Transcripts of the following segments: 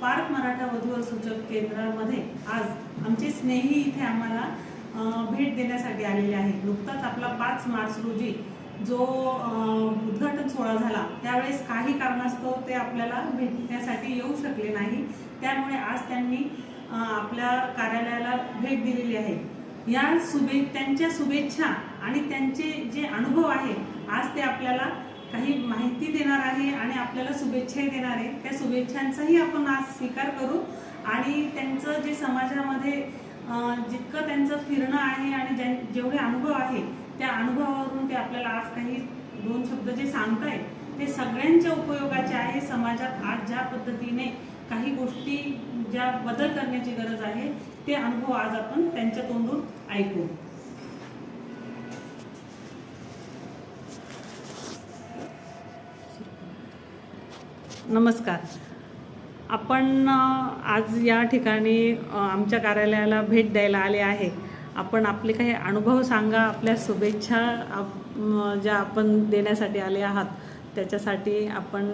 पार्थ मराठा वधू सूचक केंद्रामध्ये आज आमचे स्नेही इथे आम्हाला भेट देण्यासाठी आलेले आहेत। नुकताच आपला 5 मार्च रोजी जो उद्घाटन सोहळा झाला त्यावेळेस काही कारणास्तव ते आपल्याला भेटण्यासाठी येऊ शकले नाही, त्यामुळे आज त्यांनी आपल्या कार्यालयाला भेट दिलेली आहे। या त्यांच्या शुभेच्छा आणि त्यांचे जे अनुभव आहे आज ते आपल्याला काही माहिती देणार आहे आणि आपल्याला शुभेच्छा देणार आहे। त्या शुभेच्छांचाही आपण आज स्वीकार करू आणि त्यांचं जे समाजामध्ये जितकं त्यांचं फिरणं आहे आणि जेवढे अनुभव आहे त्या अनुभवावरून ते आपल्याला आज काही 2 शब्द जे सांगताय ते सगळ्यांच्या उपयोगाचे आहे। समाजात आज ज्या पद्धतीने काही गोष्टी ज्या बदल करण्याची गरज आहे ते अनुभव आज आपण त्यांच्या तोंडून ऐकू। नमस्कार, आपण आज या ठिकाणी आमच्या कार्यालयाला भेट द्यायला आले आहे। आपण आपले काही अनुभव सांगा, आपल्या शुभेच्छा ज्या आपण देण्यासाठी आले आहात त्याच्यासाठी आपण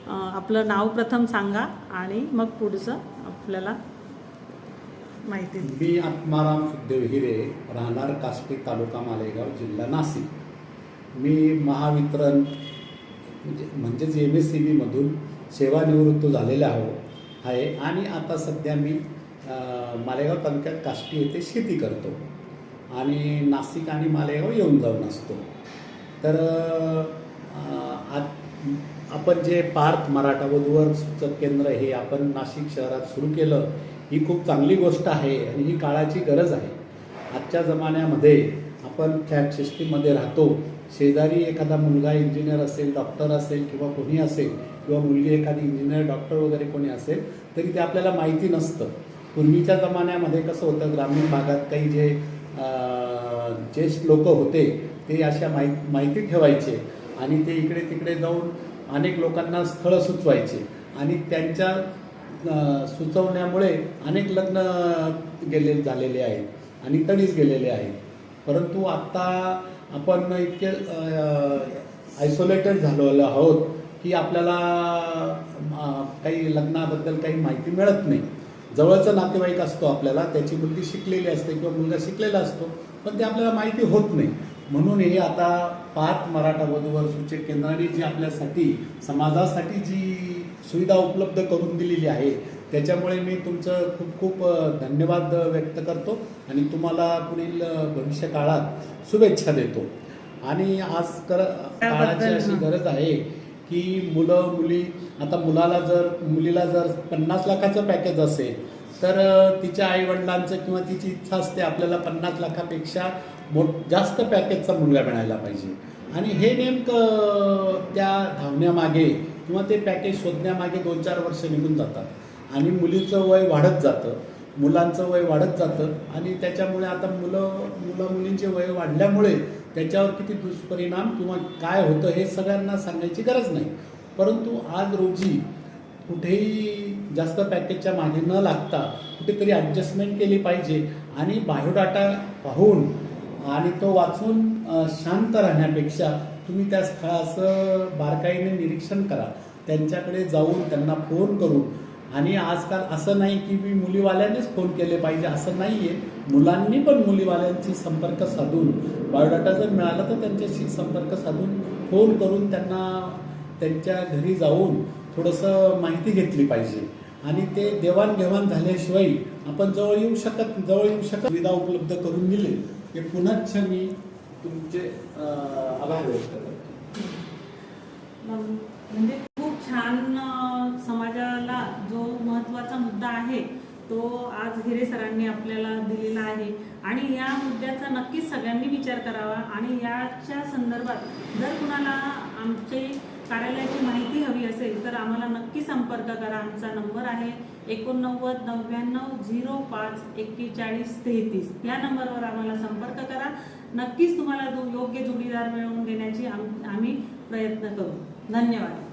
आपलं नाव प्रथम सांगा आणि मग पुढचं आपल्याला माहिती। मी आत्माराम सुखदेव हिरे, राहणार काष्टी, तालुका मालेगाव, जिल्हा नाशिक। मी महावितरण म्हणजेच MSCB मधून सेवानिवृत्त झालेले आहे आणि आता सध्या मी मालेगाव तालुक्यात काष्टी येथे शेती करतो आणि नाशिक आणि मालेगाव येऊन जाऊन असतो। तर आपण जे पार्थ मराठा वधू सूचक केंद्र हे आपण नाशिक शहरात सुरू केलं, ही खूप चांगली गोष्ट आहे आणि ही काळाची गरज आहे। आजच्या जमान्यामध्ये आपण फ्लॅट सिस्टीममध्ये राहतो, शेजारी एखादा मुलगा इंजिनियर असेल, डॉक्टर असेल किंवा कोणी असेल किंवा मुलगी एखादी इंजिनियर, डॉक्टर वगैरे कोणी असेल तरी ते आपल्याला माहिती नसतं। पूर्वीच्या जमान्यामध्ये कसं होतं, ग्रामीण भागात काही जे ज्येष्ठ लोक होते ते अशा माहिती ठेवायचे आणि ते इकडे तिकडे जाऊन अनेक लोकांना स्थळं सुचवायचे आणि त्यांच्या सुचवण्यामुळे अनेक लग्न झालेले आहेत आणि तडीस गेलेले आहेत। परंतु आत्ता आपण इतके आयसोलेटेड झालेलो आहोत की आपल्याला काही लग्नाबद्दल काही माहिती मिळत नाही। जवळचा नातेवाईक असतो आपल्याला, त्याची मुलगी शिकलेली असते किंवा मुलगा शिकलेला असतो, पण ते आपल्याला माहिती होत नाही। म्हणून हे आता पार्थ मराठा वधू सूचक केंद्राने जी आपल्यासाठी समाजासाठी जी सुविधा उपलब्ध करून दिलेली आहे त्याच्यामुळे मी तुमचं खूप खूप धन्यवाद व्यक्त करतो आणि तुम्हाला पुढील भविष्य काळात शुभेच्छा देतो। आणि आज काळाची अशी गरज आहे की मुलं मुली, आता मुलीला जर 50 लाखाचं पॅकेज असेल तर तिच्या आईवडिलांचं किंवा तिची इच्छा असते आपल्याला 50 लाखापेक्षा जास्त पॅकेजचा मुलगा मिळायला पाहिजे आणि हे नेमकं त्या धावण्यामागे किंवा ते पॅकेज शोधण्यामागे 2-4 वर्ष निघून जातात आणि मुलीचं वय वाढत जातं, मुलांचं वय वाढत जातं आणि त्याच्यामुळे आता मुलींचे वय वाढल्यामुळे त्याच्यावर किती दुष्परिणाम किंवा काय होतं हे सगळ्यांना सांगायची गरज नाही। परंतु आज रोजी कुठेही जास्त पॅकेजच्या मागे न लागता कुठेतरी ॲडजस्टमेंट केली पाहिजे आणि बायोडाटा पाहून आणि तो वाचून शांत राहण्यापेक्षा तुम्ही त्या स्थळाचं बारकाईने निरीक्षण करा, त्यांच्याकडे जाऊन त्यांना फोन करून। आणि आजकाल असं नाही की मी मुलीवाल्यांनीच फोन केले पाहिजे असं नाही आहे, मुलांनी पण मुलीवाल्यांशी संपर्क साधून बायोडाटा जर मिळाला तर त्यांच्याशी संपर्क साधून फोन करून त्यांना त्यांच्या घरी जाऊन थोडंसं माहिती घेतली पाहिजे आणि ते देवाणघेवाण झाल्याशिवाय आपण जवळ येऊ शकत सुविधा उपलब्ध करून दिली ते पुनश्च मी तुमचे आभार व्यक्त करतो। म्हणजे खूप छान समाजाला जो महत्त्वाचा मुद्दा आहे तो आज हिरे सरांनी आपल्याला दिलेला आहे आणि या मुद्द्याचा नक्कीच सगळ्यांनी विचार करावा आणि याच्या संदर्भात जर कुणाला आमचे कार्यालयाची माहिती हवी असेल तर आम्हाला नक्की संपर्क करा। आमचा नंबर आहे 89 99 05 41 33। या नंबरवर आम्हाला संपर्क करा, नक्कीच तुम्हाला योग्य जोडीदार मिळवून देण्याची आम्ही प्रयत्न करू। धन्यवाद।